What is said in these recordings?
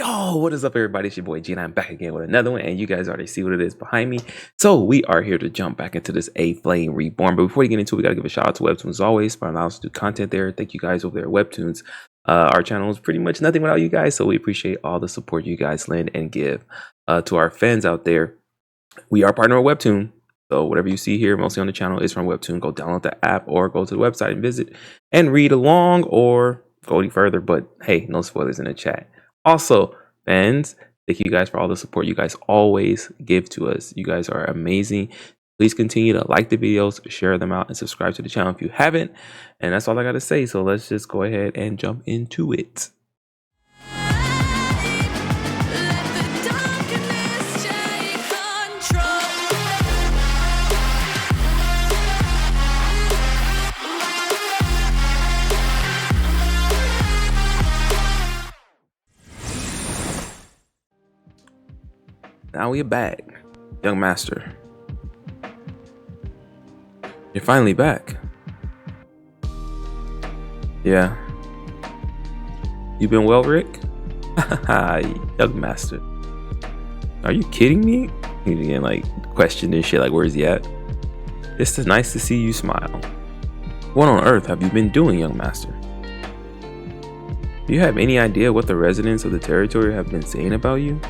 Yo, what is up, everybody? It's your boy G, and I'm back again with another one, and you guys already see what it is behind me. So we are here to jump back into this A-Flame Reborn. But before we get into it, we gotta give a shout out to Webtoons as always for allowing us to do content there. Thank you guys over there at Webtoons. Our channel is pretty much nothing without you guys, so we appreciate all the support you guys lend and give. To our fans out there, we are partnered with Webtoon. So whatever you see here, mostly on the channel, is from Webtoon. Go download the app or go to the website and visit and read along or go any further. But hey, no spoilers in the chat. Also, fans, thank you guys for all the support you guys always give to us. You guys are amazing. Please continue to like the videos, share them out, and subscribe to the channel if you haven't. And that's all I got to say. So let's just go ahead and jump into it. Now we're back, young master. You're finally back. Yeah. You been well, Rick? Young master. Are you kidding me? He's again like questioning shit like, where's he at? It's just nice to see you smile. What on earth have you been doing, young master? Do you have any idea what the residents of the territory have been saying about you?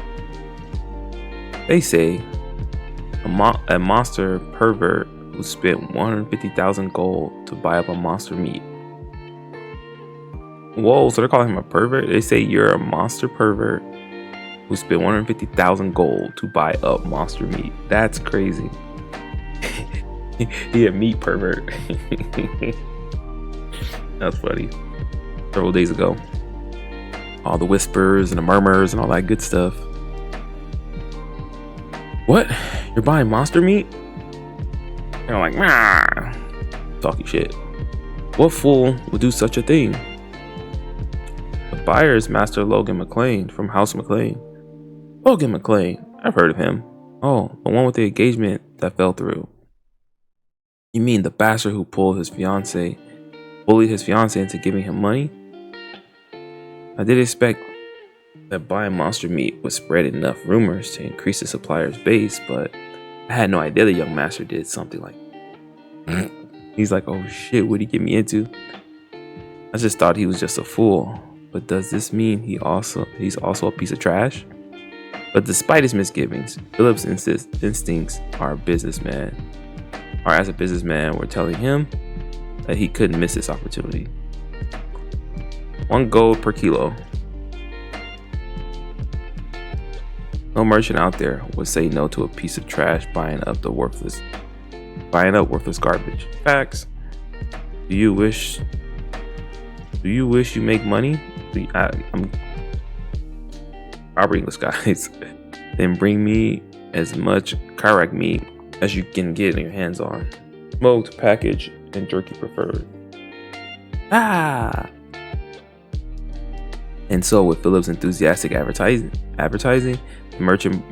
They say a monster pervert who spent 150,000 gold to buy up a monster meat. Whoa, so they're calling him a pervert? They say you're a monster pervert who spent 150,000 gold to buy up monster meat. That's crazy. He a meat pervert. That's funny. Several days ago. All the whispers and the murmurs and all that good stuff. What? You're buying monster meat? You're like, nah. Talking shit. What fool would do such a thing? The buyer is Master Logan MacLine from House MacLine. Logan MacLine, I've heard of him. Oh, the one with the engagement that fell through. You mean the bastard who bullied his fiance into giving him money? I did expect that buying monster meat would spread enough rumors to increase the supplier's base, but I had no idea the young master did something like that. He's like, oh shit, what'd he get me into? I just thought he was just a fool, but does this mean he's also a piece of trash? But despite his misgivings, Philip's instincts as a businessman were telling him that he couldn't miss this opportunity. 1 gold per kilo. No merchant out there would say no to a piece of trash buying up worthless garbage. Facts. Do you wish you make money? I'll bring this, guys. Then bring me as much karak meat as you can get your hands on. Smoked, packaged, and jerky preferred. And so with Philip's enthusiastic advertising, the merchant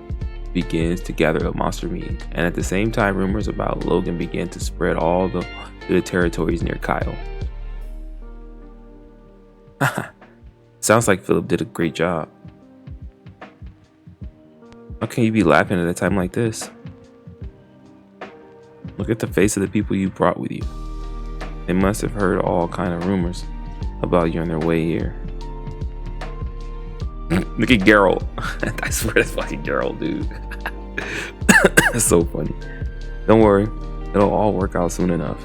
begins to gather up monster meat, and at the same time, rumors about Logan begin to spread all to the territories near Kyle. Sounds like Philip did a great job. How can you be laughing at a time like this? Look at the face of the people you brought with you. They must have heard all kind of rumors about you on their way here. Look at Geralt. I swear that's fucking Geralt, dude. That's so funny. Don't worry, it'll all work out soon enough.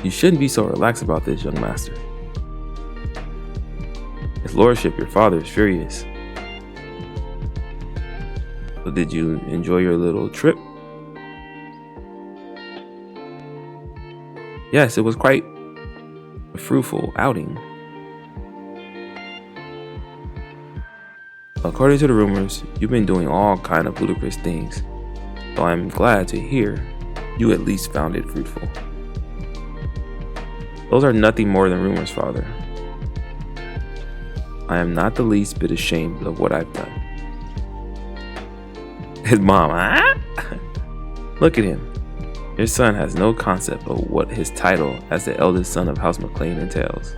You shouldn't be so relaxed about this, young master. His lordship, your father, is furious. So did you enjoy your little trip? Yes, it was quite a fruitful outing. According to the rumors, you've been doing all kind of ludicrous things, so I'm glad to hear you at least found it fruitful. Those are nothing more than rumors, father. I am not the least bit ashamed of what I've done. His mom, Look at him. Your son has no concept of what his title as the eldest son of House MacLine entails.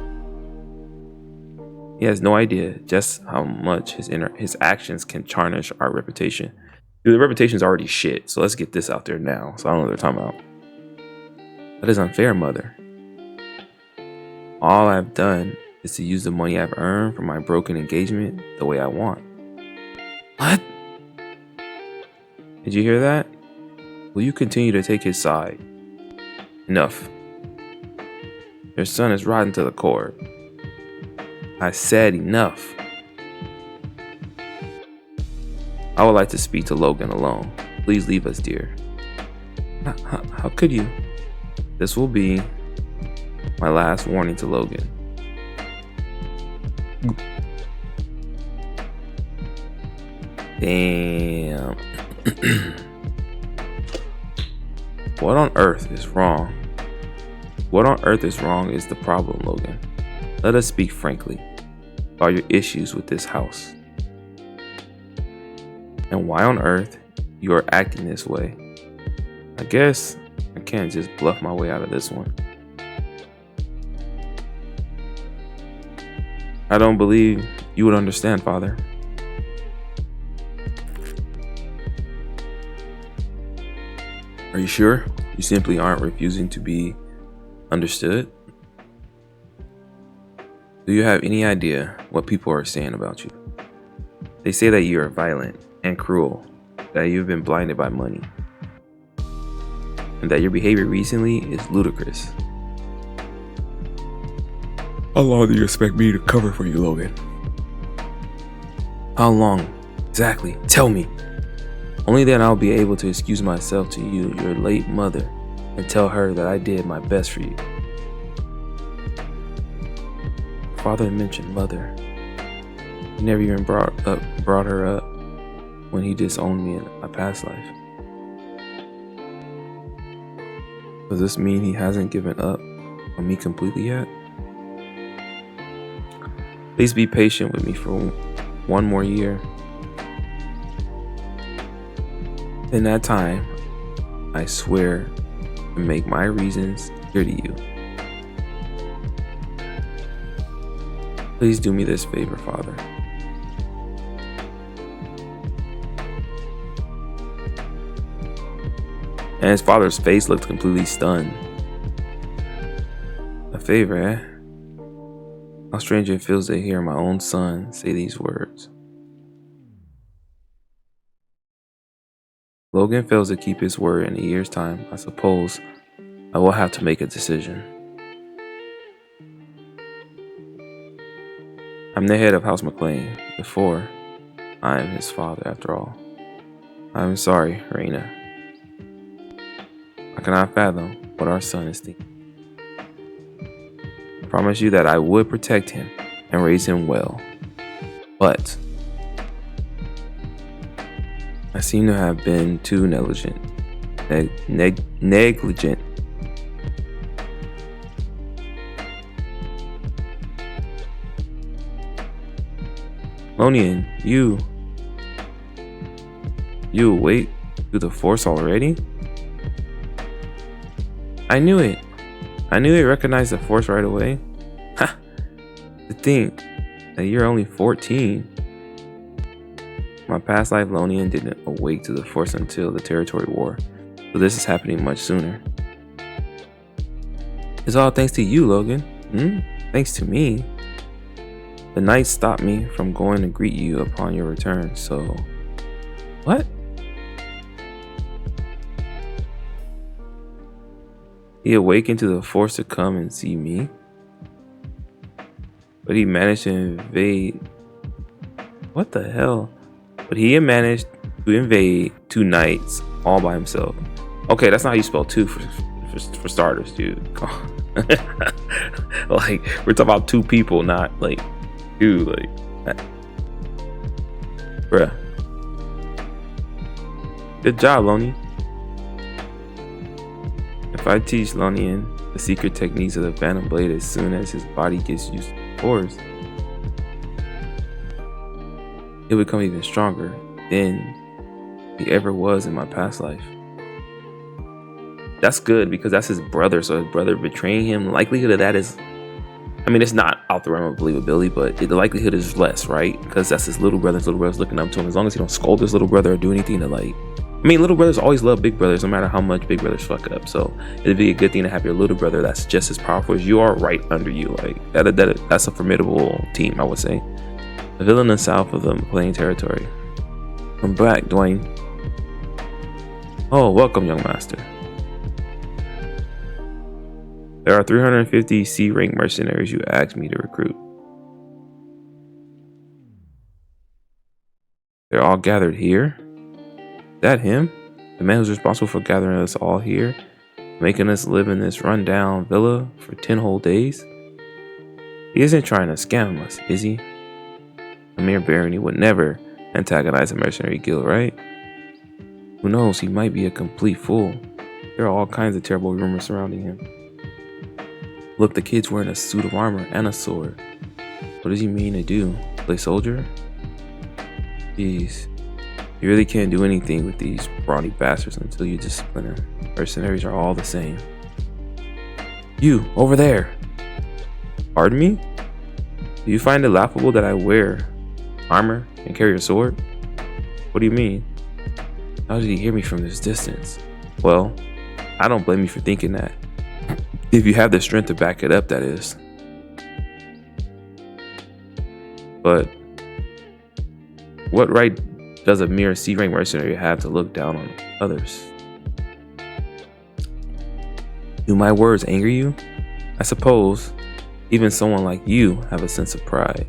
He has no idea just how much his actions can tarnish our reputation. Dude, the reputation's already shit, so let's get this out there now. So I don't know what they're talking about. That is unfair, mother. All I've done is to use the money I've earned from my broken engagement the way I want. What? Did you hear that? Will you continue to take his side? Enough. Your son is rotten to the core. I said enough. I would like to speak to Logan alone. Please leave us, dear. How could you? This will be my last warning to Logan. Damn. What on earth is wrong? What on earth is wrong is the problem, Logan. Let us speak frankly about your issues with this house. And why on earth you are acting this way. I guess I can't just bluff my way out of this one. I don't believe you would understand, Father. Are you sure? You simply aren't refusing to be understood? Do you have any idea what people are saying about you? They say that you are violent and cruel, that you've been blinded by money, and that your behavior recently is ludicrous. How long do you expect me to cover for you, Logan? How long? Exactly. Tell me. Only then I'll be able to excuse myself to you, your late mother, and tell her that I did my best for you. Father mentioned mother. He never even brought her up when he disowned me in my past life. Does this mean he hasn't given up on me completely yet? Please be patient with me for one more year. In that time, I swear to make my reasons clear to you. Please do me this favor, Father. And his father's face looked completely stunned. A favor, eh? How strange it feels to hear my own son say these words. Logan fails to keep his word in a year's time. I suppose I will have to make a decision. I'm the head of House MacLine. Before, I am his father, after all. I'm sorry, Raina. I cannot fathom what our son is thinking. I promise you that I would protect him and raise him well. But I seem to have been too negligent. Negligent. Lonian, you awake to the Force already? I knew it. I knew it recognized the Force right away. Ha! To think that you're only 14. My past life, Lonian didn't awake to the Force until the Territory War, so this is happening much sooner. It's all thanks to you, Logan. Thanks to me. The knights stopped me from going to greet you upon your return, so... What? He awakened to the Force to come and see me, but he managed to invade... What the hell? But he had managed to invade 2 knights all by himself. Okay, that's not how you spell two for starters, dude. Like, we're talking about 2 people, not like 2, like that. Bruh. Good job, Loni. If I teach Lonian the secret techniques of the Phantom Blade as soon as his body gets used to the Force, he'll become even stronger than he ever was in my past life. That's good because that's his brother, so his brother betraying him, likelihood of that is I mean, it's not out the realm of believability, but the likelihood is less, right? Because that's his little brother. His little brother's looking up to him. As long as he don't scold his little brother or do anything to like. I mean, little brothers always love big brothers, no matter how much big brothers fuck up. So it'd be a good thing to have your little brother that's just as powerful as you are right under you. Like that's a formidable team, I would say. The villain is south of the MacLine territory. I'm back, Dwayne. Oh, welcome, young master. There are 350 C-rank mercenaries you asked me to recruit. They're all gathered here? Is that him? The man who's responsible for gathering us all here? Making us live in this rundown villa for 10 whole days? He isn't trying to scam us, is he? A mere barony would never antagonize a mercenary guild, right? Who knows, he might be a complete fool. There are all kinds of terrible rumors surrounding him. Look, the kid's wearing a suit of armor and a sword. What does he mean to do? Play soldier? Jeez. You really can't do anything with these brawny bastards until you discipline them. Mercenaries are all the same. You, over there! Pardon me? Do you find it laughable that I wear armor and carry a sword? What do you mean? How did he hear me from this distance? Well, I don't blame you for thinking that. If you have the strength to back it up, that is. But what right does a mere C-rank mercenary have to look down on others? Do my words anger you? I suppose even someone like you have a sense of pride.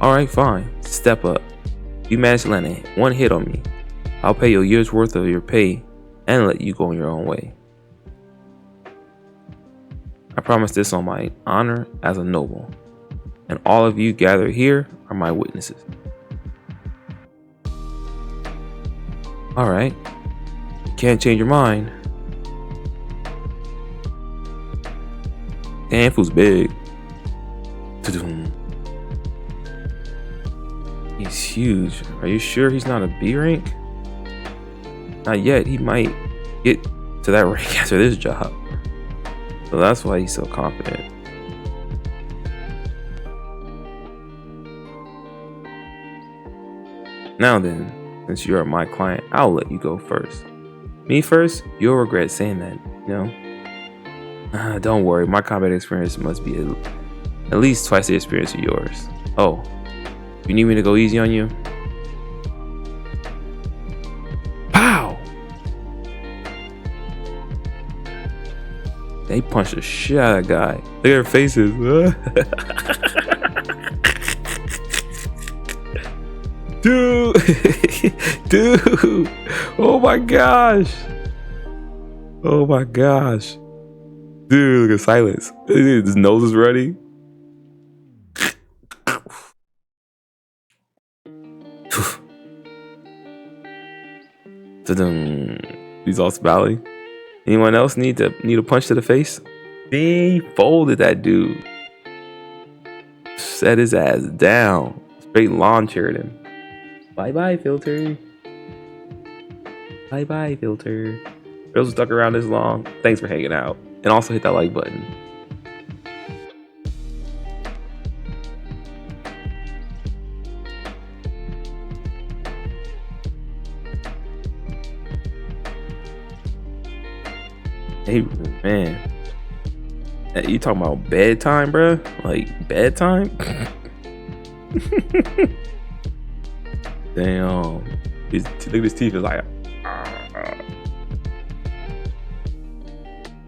Alright, fine. Step up. You managed to land one hit on me. I'll pay you a year's worth of your pay and let you go on your own way. I promise this on my honor as a noble, and all of you gathered here are my witnesses. Alright, you can't change your mind. Damn, fool's big. He's huge. Are you sure he's not a B rank? Not yet. He might get to that rank after this job. So that's why he's so confident. Now then, since you are my client, I'll let you go first. Me first? You'll regret saying that, you know? Don't worry, my combat experience must be at least twice the experience of yours. Oh, you need me to go easy on you? Pow! They punched the shit out of that guy. Look at their faces. Dude! Dude! Oh my gosh! Oh my gosh. Dude, look at silence. His nose is ready. He's all smiling. Anyone else need a punch to the face? He folded that dude. Set his ass down. Straight lawn chaired him. Bye bye, filter. Bye bye, filter. For those who stuck around this long, thanks for hanging out. And also hit that like button. Hey, man. Hey, you talking about bedtime, bro? Like, bedtime? Damn. Look at his teeth. It's like...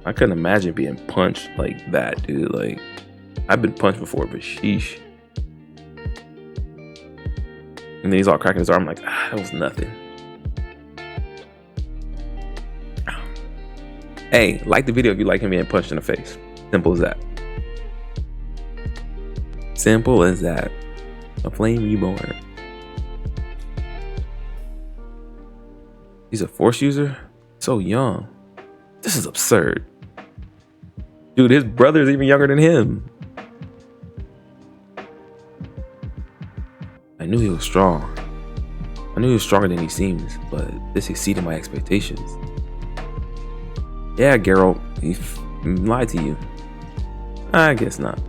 I couldn't imagine being punched like that, dude. Like, I've been punched before, but sheesh. And then he's all cracking his arm like, that was nothing. Hey, like the video if you like him being punched in the face. Simple as that. Simple as that. A flame reborn. He's a force user? So young. This is absurd. Dude, his brother's even younger than him. I knew he was strong. I knew he was stronger than he seems, but this exceeded my expectations. Yeah, Geralt, he lied to you. I guess not.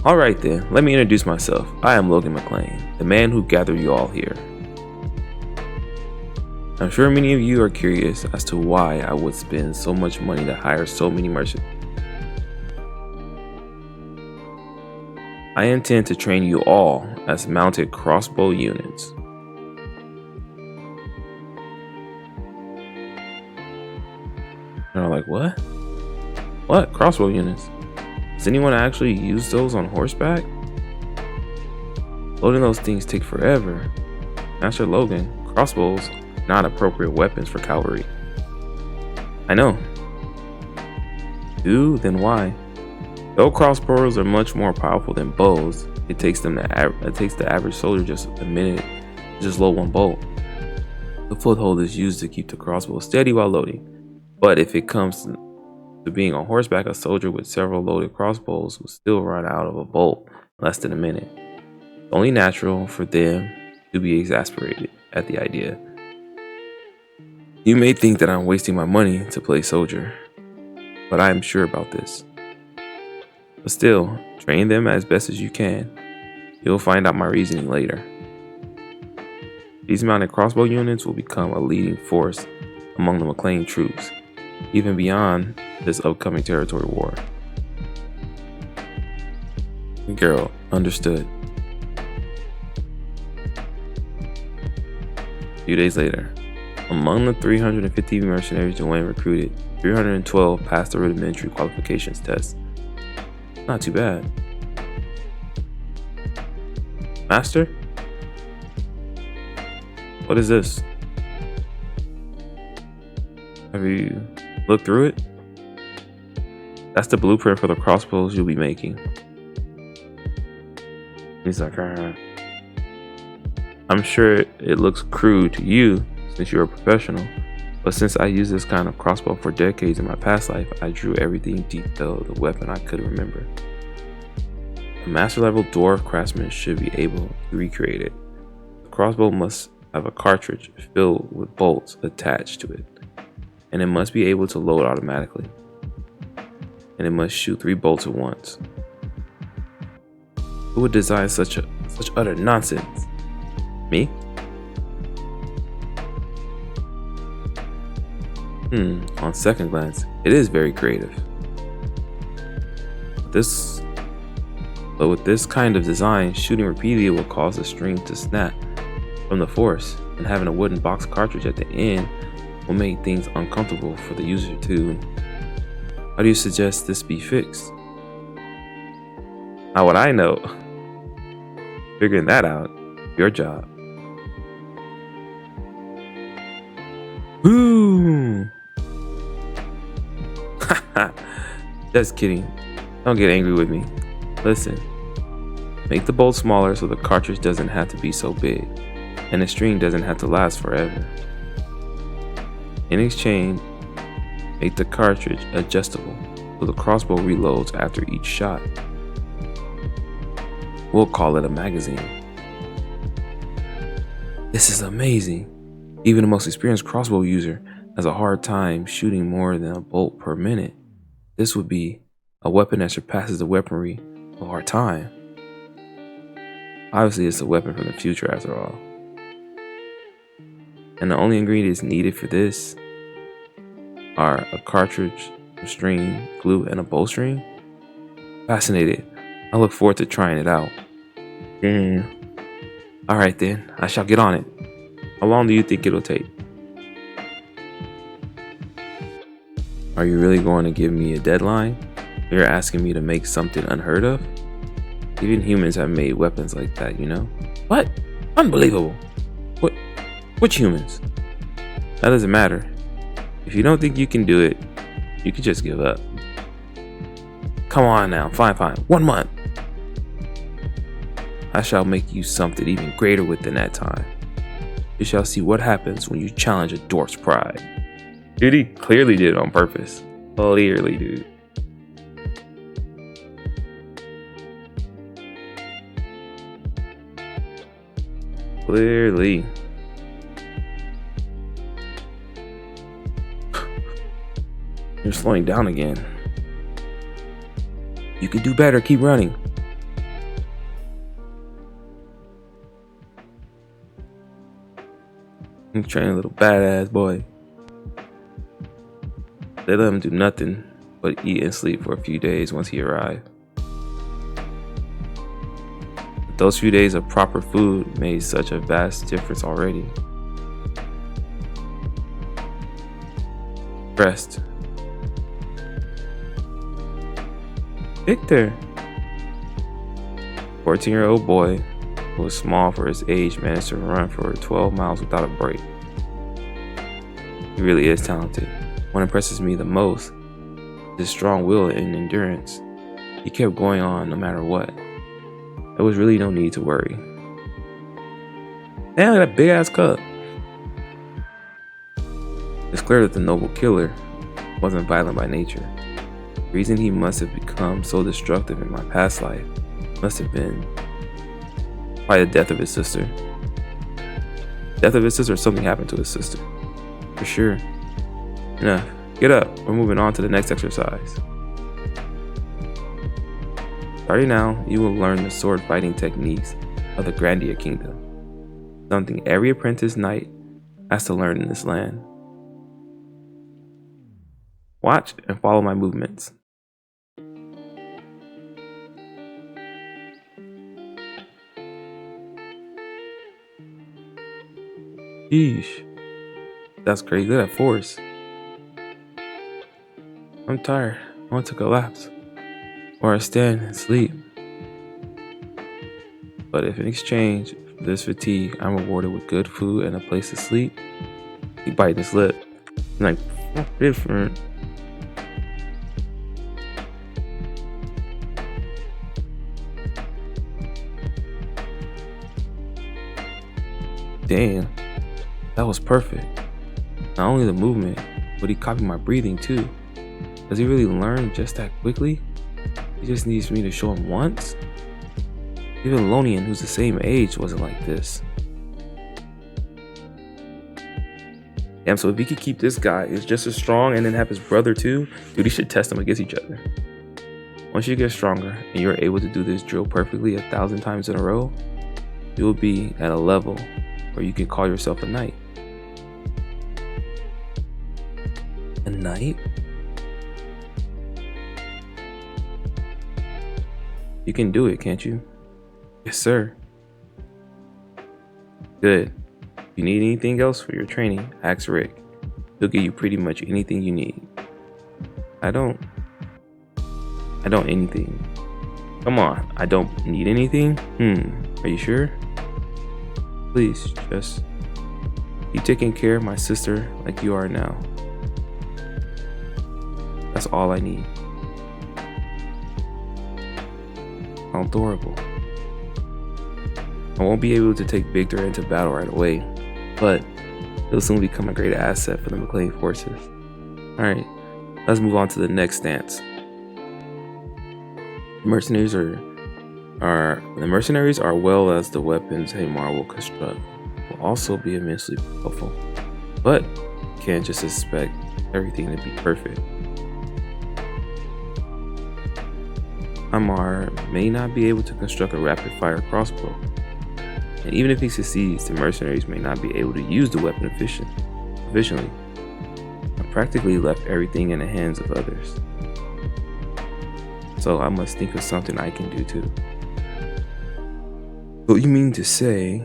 Alright then, let me introduce myself. I am Logan MacLine, the man who gathered you all here. I'm sure many of you are curious as to why I would spend so much money to hire so many mercenaries. I intend to train you all as mounted crossbow units. And I'm like, what? What? Crossbow units? Does anyone actually use those on horseback? Loading those things take forever. Master Logan, crossbows are not appropriate weapons for cavalry. I know. Then why? Though crossbows are much more powerful than bows, it takes the average soldier just a minute to just load one bolt. The foothold is used to keep the crossbow steady while loading, but if it comes to being on horseback, a soldier with several loaded crossbows will still run out of a bolt in less than a minute. It's only natural for them to be exasperated at the idea. You may think that I'm wasting my money to play soldier, but I am sure about this. But still, train them as best as you can. You'll find out my reasoning later. These mounted crossbow units will become a leading force among the MacLine troops, even beyond this upcoming territory war. Girl, understood. A few days later, among the 350 mercenaries Joanne recruited, 312 passed the rudimentary qualifications test. Not too bad. Master? What is this? Have you looked through it? That's the blueprint for the crossbows you'll be making. He's like, I'm sure it looks crude to you since you're a professional, but since I used this kind of crossbow for decades in my past life, I drew everything detailed the weapon I could remember. A master level dwarf craftsman should be able to recreate it. The crossbow must have a cartridge filled with bolts attached to it, and it must be able to load automatically, and it must shoot 3 bolts at once. Who would design such utter nonsense? Me? On second glance, it is very creative. But with this kind of design, shooting repeatedly will cause the string to snap from the force, and having a wooden box cartridge at the end will make things uncomfortable for the user too. How do you suggest this be fixed? How would I know? Figuring that out, your job. Boom! Just kidding. Don't get angry with me. Listen, make the bolt smaller so the cartridge doesn't have to be so big, and the string doesn't have to last forever. In exchange, make the cartridge adjustable so the crossbow reloads after each shot. We'll call it a magazine. This is amazing. Even the most experienced crossbow user has a hard time shooting more than a bolt per minute. This would be a weapon that surpasses the weaponry of our time. Obviously, it's a weapon from the future after all. And the only ingredients needed for this are a cartridge, a string, glue, and a bowstring. Fascinated. I look forward to trying it out. Alright then, I shall get on it. How long do you think it'll take? Are you really going to give me a deadline? You're asking me to make something unheard of? Even humans have made weapons like that, you know? What? Unbelievable. Which humans? That doesn't matter. If you don't think you can do it, you can just give up. Come on now, fine. 1 month. I shall make you something even greater within that time. You shall see what happens when you challenge a dwarf's pride. Dude, he clearly did it on purpose. Clearly, dude. Clearly. You're slowing down again. You can do better. Keep running. I'm training a little badass boy. They let him do nothing but eat and sleep for a few days once he arrived. But those few days of proper food made such a vast difference already. Rest. Victor, 14-year-old boy who was small for his age, managed to run for 12 miles without a break. He really is talented. What impresses me the most is his strong will and endurance. He kept going on no matter what. There was really no need to worry. Damn, that big ass cup. It's clear that the noble killer wasn't violent by nature. The reason he must have become so destructive in my past life must have been probably the death of his sister. Death of his sister, or something happened to his sister. For sure. Enough. Get up. We're moving on to the next exercise. Starting now, you will learn the sword fighting techniques of the Grandia Kingdom. Something every apprentice knight has to learn in this land. Watch and follow my movements. Sheesh. That's crazy. Look at that force. I'm tired. I want to collapse. Or I stand and sleep. But if in exchange for this fatigue, I'm rewarded with good food and a place to sleep, he biting his lip. I'm like, different. Damn, that was perfect. Not only the movement, but he copied my breathing too. Does he really learn just that quickly? He just needs me to show him once? Even Lonian, who's the same age, wasn't like this. Damn, so if he could keep this guy is just as strong and then have his brother too, dude, he should test them against each other. Once you get stronger and you're able to do this drill perfectly 1,000 times in a row, you'll be at a level where you can call yourself a knight. A knight? You can do it, can't you? Yes, sir. Good. If you need anything else for your training, ask Rick. He'll give you pretty much anything you need. I don't anything. Come on, I don't need anything? Are you sure? Please, just keep taking care of my sister like you are now. That's all I need. How adorable. I won't be able to take Victor into battle right away, but he'll soon become a great asset for the MacLine forces. Alright, let's move on to the next stance. Mercenaries are well as the weapons Hamar will construct will also be immensely powerful, but you can't just expect everything to be perfect. Hamar may not be able to construct a rapid-fire crossbow, and even if he succeeds, the mercenaries may not be able to use the weapon efficiently. I practically left everything in the hands of others, so I must think of something I can do too. So you mean to say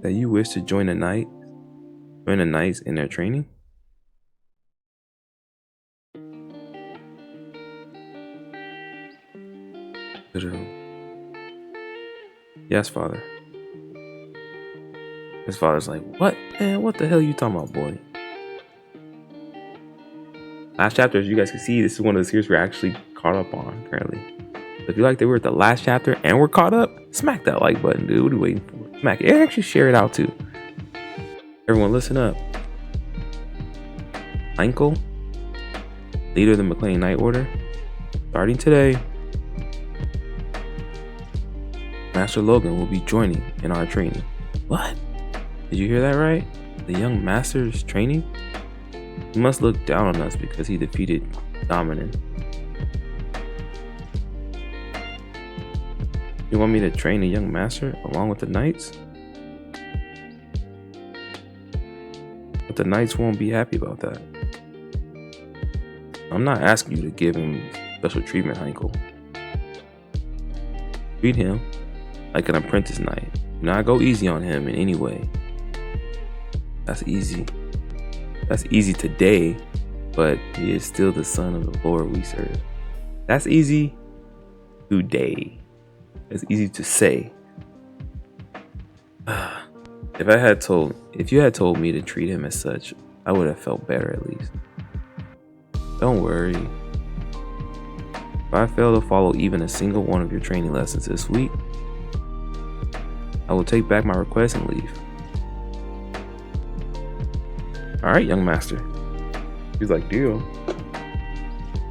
that you wish to join the knights in their training? Yes, father. His father's like, what? Man, what the hell are you talking about, boy? Last chapter, as you guys can see, this is one of the series we're actually caught up on currently. So if you like that we're at the last chapter and we're caught up, smack that like button, dude. What are you waiting for? Smack it. And actually share it out too. Everyone listen up. Michael, leader of the MacLine Knight Order, starting today, Master Logan will be joining in our training. What? Did you hear that right? The young master's training? He must look down on us because he defeated Dominant. You want me to train a young master along with the knights? But the knights won't be happy about that. I'm not asking you to give him special treatment, Heinkel. Treat him like an apprentice knight. Do not go easy on him in any way. That's easy. That's easy today, but he is still the son of the Lord we serve. That's easy today. It's easy to say. If you had told me to treat him as such, I would have felt better at least. Don't worry. If I fail to follow even a single one of your training lessons this week, I will take back my request and leave. Alright, young master. He's like, deal.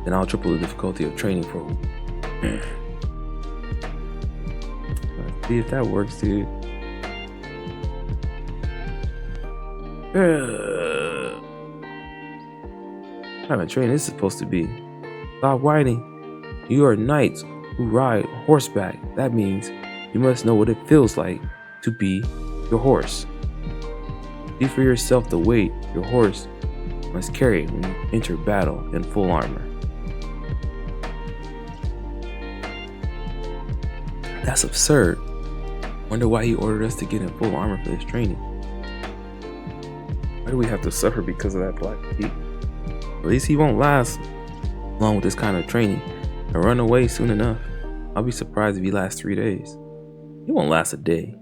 Then I'll triple the difficulty of training for a week. Let's see if that works, dude. What kind of training this is supposed to be? Stop whining. You are knights who ride horseback. That means you must know what it feels like to be your horse. See for yourself the weight your horse must carry when you enter battle in full armor. That's absurd. Wonder why he ordered us to get in full armor for this training. Why do we have to suffer because of that black sheep? At least he won't last long with this kind of training and run away soon enough. I'll be surprised if he lasts 3 days. He won't last a day.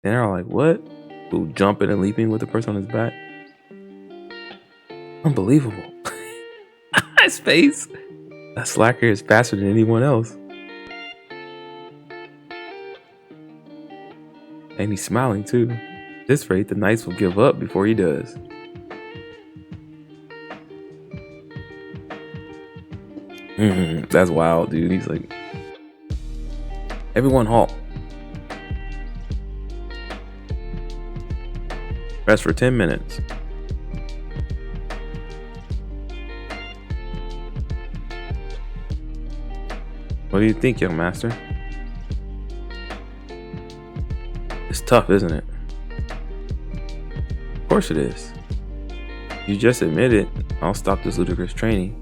And they're all like, what? Who jumping and leaping with the person on his back? Unbelievable. His face. That slacker is faster than anyone else. And he's smiling too. At this rate, the knights will give up before he does. That's wild, dude. He's like, everyone halt. Rest for 10 minutes. What do you think, young master? It's tough, isn't it? Of course it is. You just admitted I'll stop this ludicrous training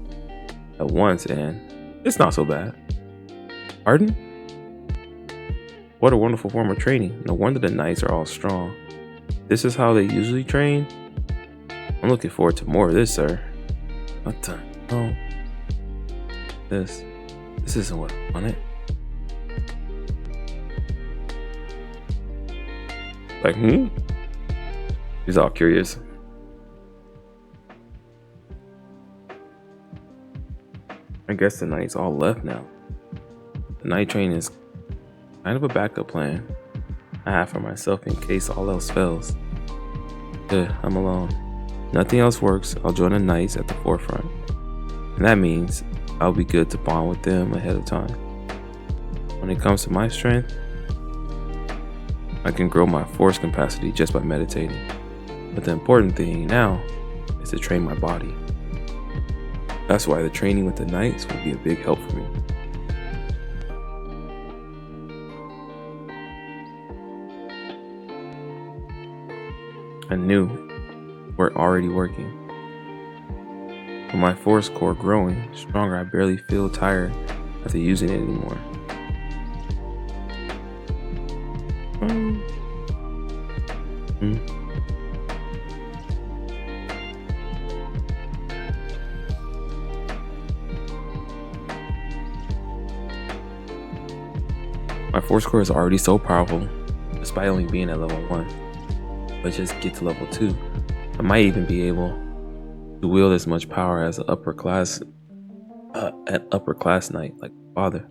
at once and it's not so bad. Pardon? What a wonderful form of training. No wonder the knights are all strong. This is how they usually train? I'm looking forward to more of this, sir. What the? Oh. This isn't what I wanted. Like, He's all curious. I guess the knights all left now. The night train is kind of a backup plan I have for myself in case all else fails. Good, I'm alone. Nothing else works, I'll join the knights at the forefront. And that means I'll be good to bond with them ahead of time. When it comes to my strength, I can grow my force capacity just by meditating. But the important thing now is to train my body. That's why the training with the knights will be a big help for me. I knew we're already working. With my force core growing stronger, I barely feel tired after using it anymore. My force core is already so powerful, despite only being at level 1. But just get to level 2, I might even be able to wield as much power as an upper class knight like father.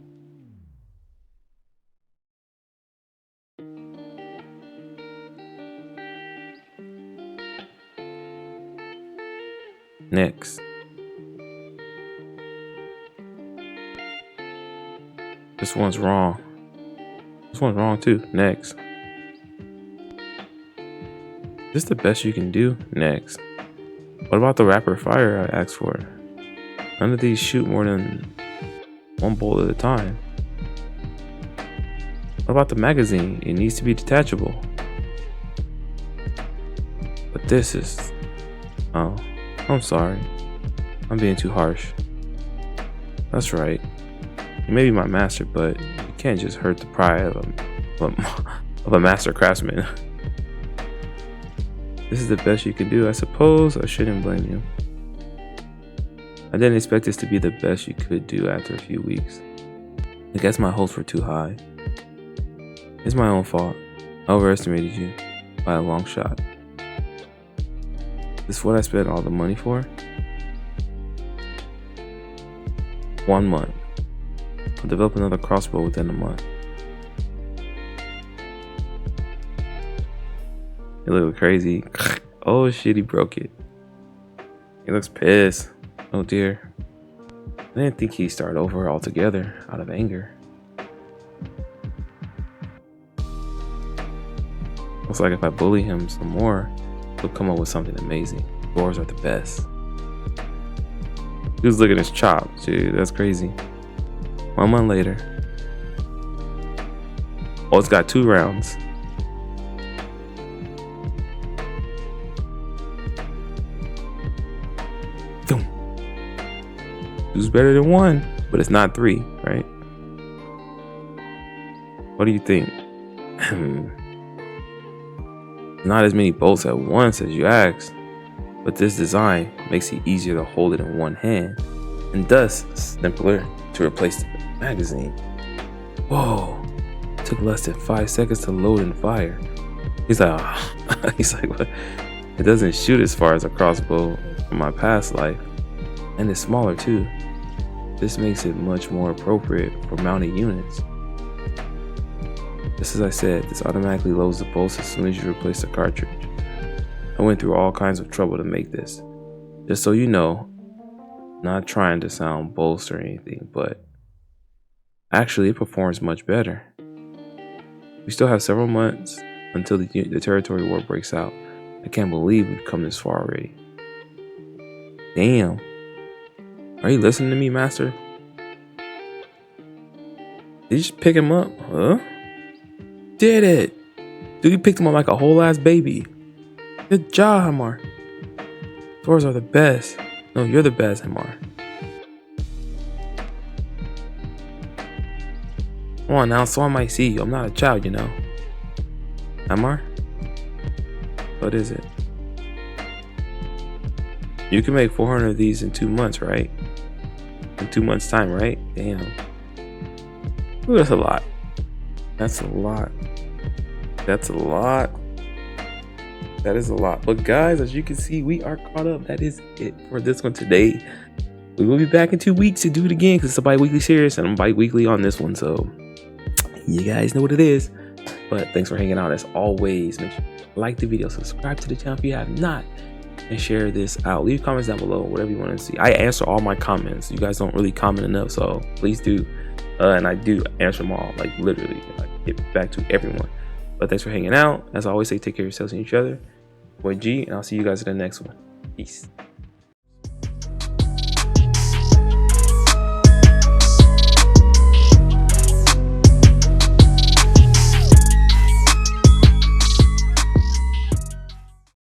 Next. This one's wrong. This one's wrong too. Next. Is this the best you can do? Next. What about the rapid fire I asked for? None of these shoot more than one bolt at a time. What about the magazine? It needs to be detachable. But this is... Oh, I'm sorry. I'm being too harsh. That's right. You may be my master, but you can't just hurt the pride of a master craftsman. This is the best you can do. I suppose I shouldn't blame you. I didn't expect this to be the best you could do after a few weeks. I guess my hopes were too high. It's my own fault. I overestimated you by a long shot. This is what I spent all the money for? 1 month. I'll develop another crossbow within a month. It looked crazy. Oh shit, he broke it. He looks pissed. Oh dear. I didn't think he'd start over altogether out of anger. Looks like if I bully him some more, he'll come up with something amazing. Dwarves are the best. Just look at his chops, dude. That's crazy. 1 month later. Oh, it's got 2 rounds. Boom. 2's better than 1, but it's not 3, right? What do you think? Not as many bolts at once as you asked, but this design makes it easier to hold it in one hand, and thus simpler to replace the magazine. Whoa! It took less than 5 seconds to load and fire. He's like, oh. He's like, what? It doesn't shoot as far as a crossbow from my past life, and it's smaller too. This makes it much more appropriate for mounted units. Just as I said, this automatically loads the bolts as soon as you replace the cartridge. I went through all kinds of trouble to make this. Just so you know, not trying to sound boast or anything, but actually it performs much better. We still have several months until the territory war breaks out. I can't believe we've come this far already. Damn. Are you listening to me, Master? Did you just pick him up? Huh? Did it! Dude, you picked him up like a whole ass baby. Good job, Hamar. Dwarves are the best. No, you're the best, Hamar. Come on now, so I might see you. I'm not a child, you know. Hamar? What is it? You can make 400 of these in 2 months, right? In 2 months' time, right? Damn. Ooh, that's a lot. That's a lot. That's a lot. That is a lot. But guys, as you can see, we are caught up. That is it for this one today. We will be back in 2 weeks to do it again because it's a bi-weekly series and I'm bi-weekly on this one. So you guys know what it is. But thanks for hanging out as always. Make sure you like the video, subscribe to the channel if you have not, and share this out. Leave comments down below, whatever you want to see. I answer all my comments. You guys don't really comment enough, so please do. And I do answer them all, like literally. I get back to everyone. But thanks for hanging out. As I always say, take care of yourselves and each other. Boy G, and I'll see you guys in the next one. Peace.